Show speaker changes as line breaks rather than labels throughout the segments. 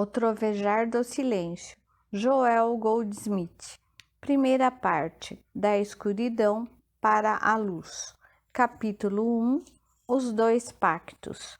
O Trovejar do Silêncio, Joel Goldsmith. Primeira parte, da escuridão para a luz. Capítulo 1, Os dois pactos.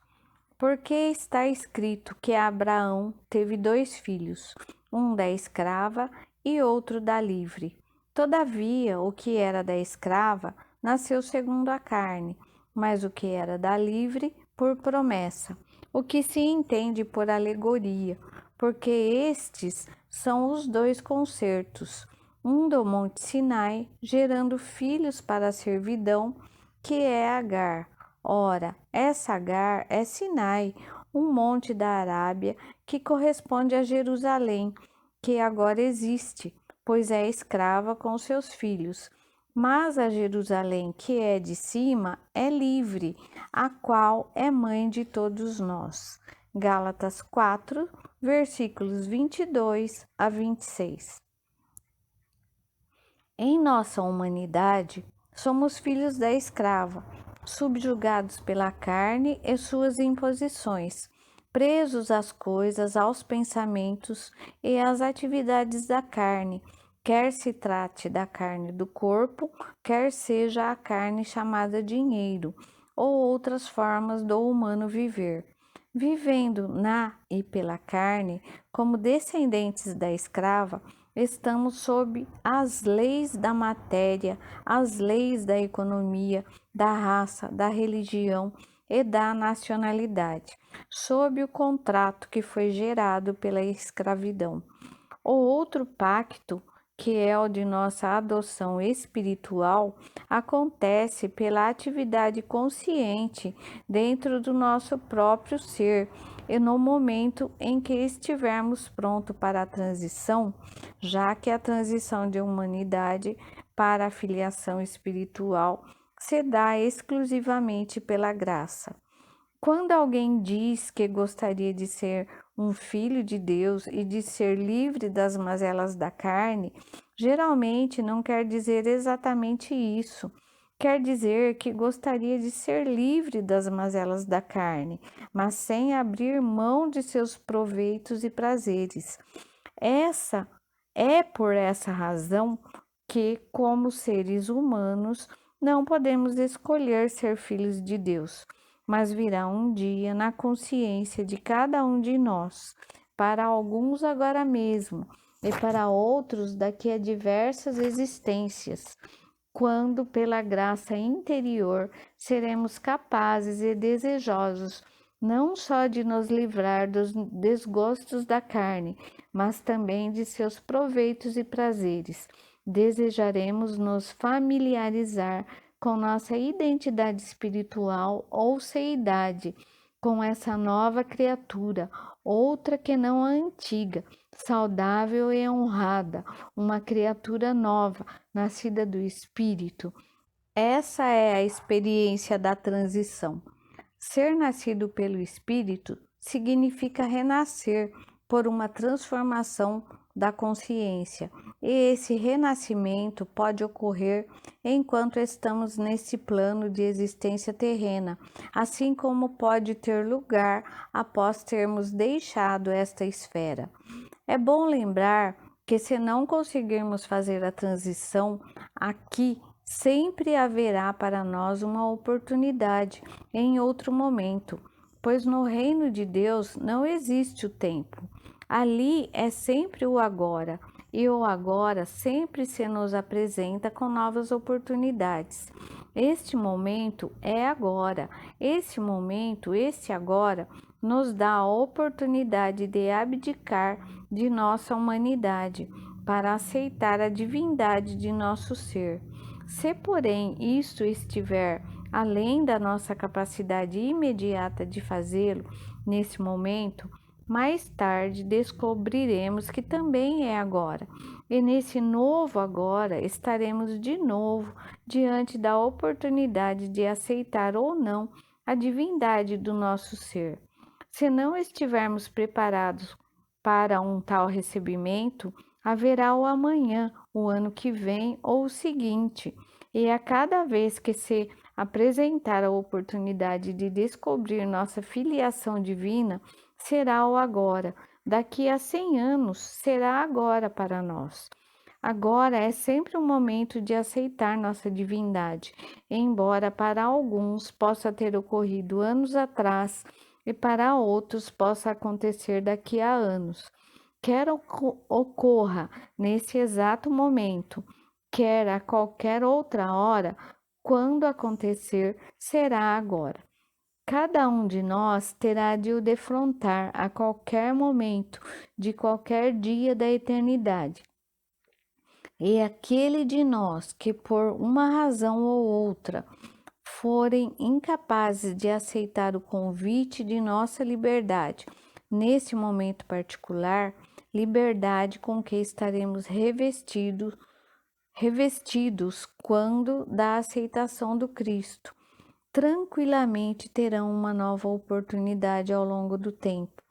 Porque está escrito que Abraão teve 2 filhos, um da escrava e outro da livre. Todavia, o que era da escrava nasceu segundo a carne, mas o que era da livre, por promessa, o que se entende por alegoria, porque estes são os 2 concertos, um do Monte Sinai, gerando filhos para a servidão, que é Agar. Ora, essa Agar é Sinai, um monte da Arábia que corresponde a Jerusalém, que agora existe, pois é escrava com seus filhos. Mas a Jerusalém que é de cima é livre, a qual é mãe de todos nós. Gálatas 4, versículos 22 a 26. Em nossa humanidade, somos filhos da escrava, subjugados pela carne e suas imposições, presos às coisas, aos pensamentos e às atividades da carne, quer se trate da carne do corpo, quer seja a carne chamada dinheiro, ou outras formas do humano viver. Vivendo na e pela carne, como descendentes da escrava, estamos sob as leis da matéria, as leis da economia, da raça, da religião e da nacionalidade, sob o contrato que foi gerado pela escravidão. O outro pacto, que é o de nossa adoção espiritual, acontece pela atividade consciente dentro do nosso próprio ser e no momento em que estivermos prontos para a transição, já que a transição de humanidade para a filiação espiritual se dá exclusivamente pela graça. Quando alguém diz que gostaria de ser um filho de Deus e de ser livre das mazelas da carne, geralmente não quer dizer exatamente isso. Quer dizer que gostaria de ser livre das mazelas da carne, mas sem abrir mão de seus proveitos e prazeres. Essa é por essa razão que, como seres humanos, não podemos escolher ser filhos de Deus, mas virá um dia na consciência de cada um de nós, para alguns agora mesmo e para outros daqui a diversas existências, quando pela graça interior seremos capazes e desejosos não só de nos livrar dos desgostos da carne, mas também de seus proveitos e prazeres. Desejaremos nos familiarizar com nossa identidade espiritual ou seidade, com essa nova criatura, outra que não a antiga, saudável e honrada, uma criatura nova, nascida do Espírito. Essa é a experiência da transição. Ser nascido pelo Espírito significa renascer por uma transformação da consciência, e esse renascimento pode ocorrer enquanto estamos nesse plano de existência terrena, assim como pode ter lugar após termos deixado esta esfera. É bom lembrar que, se não conseguirmos fazer a transição aqui, sempre haverá para nós uma oportunidade em outro momento, pois no reino de Deus não existe o tempo. Ali é sempre o agora, e o agora sempre se nos apresenta com novas oportunidades. Este momento é agora, esse momento, esse agora, nos dá a oportunidade de abdicar de nossa humanidade para aceitar a divindade de nosso ser. Se, porém, isto estiver além da nossa capacidade imediata de fazê-lo nesse momento, mais tarde descobriremos que também é agora, e nesse novo agora estaremos de novo diante da oportunidade de aceitar ou não a divindade do nosso ser. Se não estivermos preparados para um tal recebimento, haverá o amanhã, o ano que vem ou o seguinte, e a cada vez que se apresentar a oportunidade de descobrir nossa filiação divina, será o agora. Daqui a 100 anos será agora para nós. Agora é sempre um momento de aceitar nossa divindade, embora para alguns possa ter ocorrido anos atrás e para outros possa acontecer daqui a anos. Quer ocorra nesse exato momento, quer a qualquer outra hora, quando acontecer, será agora. Cada um de nós terá de o defrontar a qualquer momento de qualquer dia da eternidade. E aquele de nós que, por uma razão ou outra, forem incapazes de aceitar o convite de nossa liberdade, nesse momento particular, liberdade com que estaremos revestidos quando da aceitação do Cristo, tranquilamente terão uma nova oportunidade ao longo do tempo.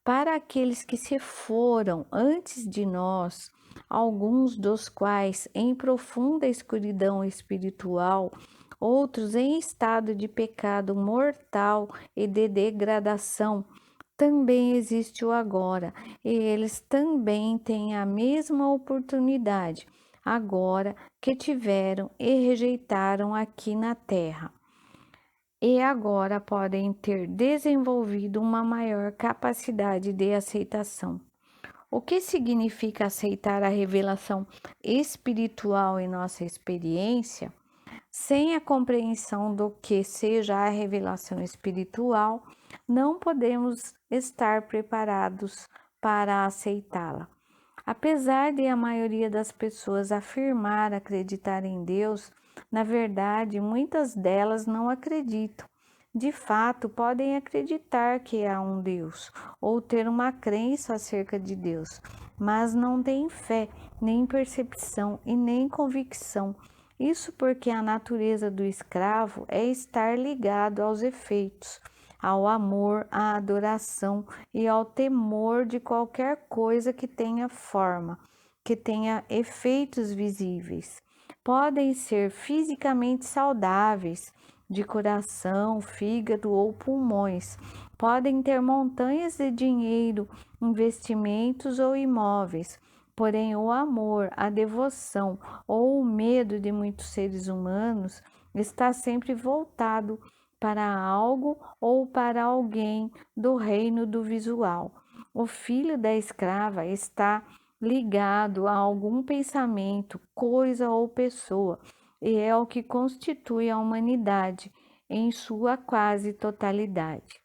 Para aqueles que se foram antes de nós, alguns dos quais em profunda escuridão espiritual, outros em estado de pecado mortal e de degradação, também existe o agora, e eles também têm a mesma oportunidade agora que tiveram e rejeitaram aqui na terra. E agora podem ter desenvolvido uma maior capacidade de aceitação. O que significa aceitar a revelação espiritual em nossa experiência? Sem a compreensão do que seja a revelação espiritual, não podemos estar preparados para aceitá-la. Apesar de a maioria das pessoas afirmar acreditar em Deus, na verdade, muitas delas não acreditam. De fato, podem acreditar que há um Deus ou ter uma crença acerca de Deus, mas não têm fé, nem percepção e nem convicção. Isso porque a natureza do escravo é estar ligado aos efeitos, ao amor, à adoração e ao temor de qualquer coisa que tenha forma, que tenha efeitos visíveis. Podem ser fisicamente saudáveis, de coração, fígado ou pulmões. Podem ter montanhas de dinheiro, investimentos ou imóveis. Porém, o amor, a devoção ou o medo de muitos seres humanos está sempre voltado para algo ou para alguém do reino do visual. O filho da escrava está ligado a algum pensamento, coisa ou pessoa, e é o que constitui a humanidade em sua quase totalidade.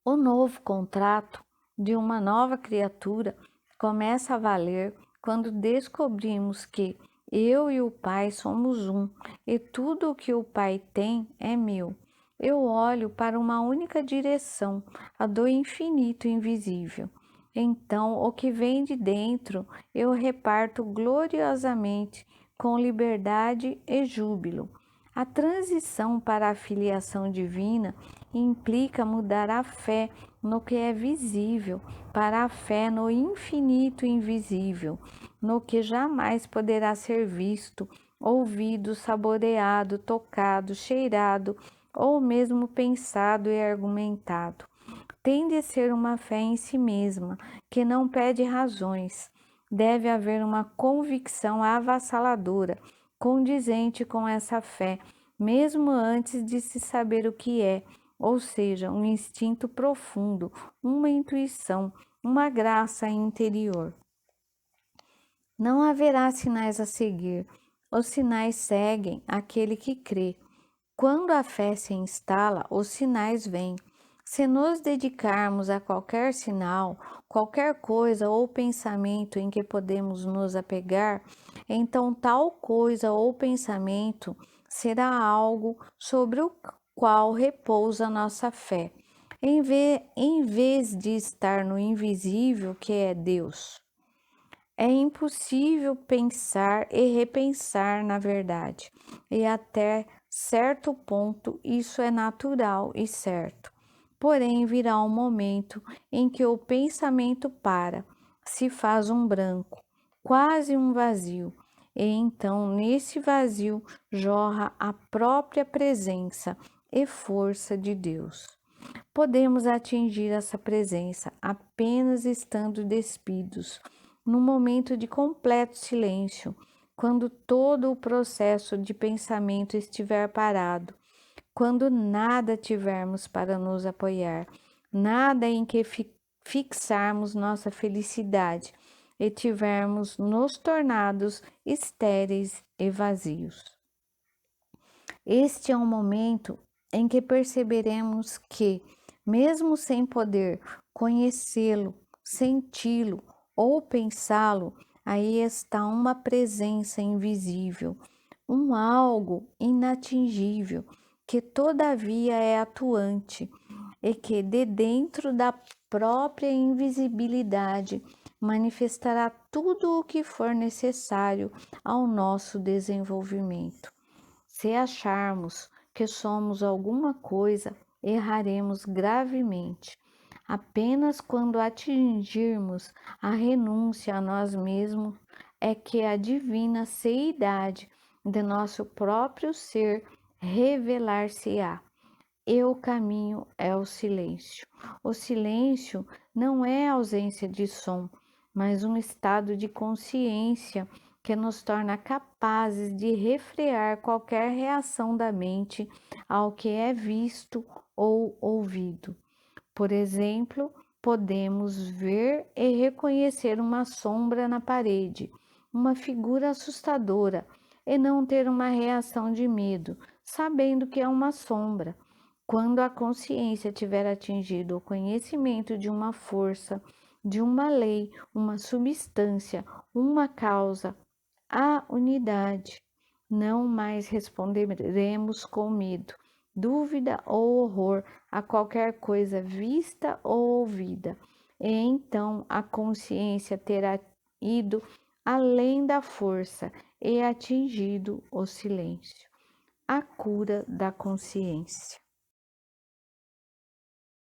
O novo contrato de uma nova criatura começa a valer quando descobrimos que eu e o Pai somos um e tudo o que o Pai tem é meu. Eu olho para uma única direção, a do infinito invisível. Então, o que vem de dentro eu reparto gloriosamente, com liberdade e júbilo. A transição para a filiação divina implica mudar a fé no que é visível para a fé no infinito invisível, no que jamais poderá ser visto, ouvido, saboreado, tocado, cheirado ou mesmo pensado e argumentado. Tem de ser uma fé em si mesma, que não pede razões. Deve haver uma convicção avassaladora, condizente com essa fé, mesmo antes de se saber o que é, ou seja, um instinto profundo, uma intuição, uma graça interior. Não haverá sinais a seguir, os sinais seguem aquele que crê. Quando a fé se instala, os sinais vêm. Se nos dedicarmos a qualquer sinal, qualquer coisa ou pensamento em que podemos nos apegar, então tal coisa ou pensamento será algo sobre o qual repousa nossa fé, em vez de estar no invisível que é Deus. É impossível pensar e repensar na verdade, e até certo ponto isso é natural e certo. Porém, virá um momento em que o pensamento para, se faz um branco, quase um vazio, e então nesse vazio jorra a própria presença e força de Deus. Podemos atingir essa presença apenas estando despidos, num momento de completo silêncio, quando todo o processo de pensamento estiver parado, quando nada tivermos para nos apoiar, nada em que fixarmos nossa felicidade e tivermos nos tornados estéreis e vazios. Este é um momento em que perceberemos que, mesmo sem poder conhecê-lo, senti-lo ou pensá-lo, aí está uma presença invisível, um algo inatingível, que todavia é atuante e que, de dentro da própria invisibilidade, manifestará tudo o que for necessário ao nosso desenvolvimento. Se acharmos que somos alguma coisa, erraremos gravemente. Apenas quando atingirmos a renúncia a nós mesmos é que a divina seidade de nosso próprio ser revelar-se-á. E o caminho é o silêncio. O silêncio não é ausência de som, mas um estado de consciência que nos torna capazes de refrear qualquer reação da mente ao que é visto ou ouvido. Por exemplo, podemos ver e reconhecer uma sombra na parede, uma figura assustadora, e não ter uma reação de medo, sabendo que é uma sombra. Quando a consciência tiver atingido o conhecimento de uma força, de uma lei, uma substância, uma causa, a unidade, não mais responderemos com medo, dúvida ou horror a qualquer coisa vista ou ouvida. E então a consciência terá ido além da força e atingido o silêncio. A cura da consciência.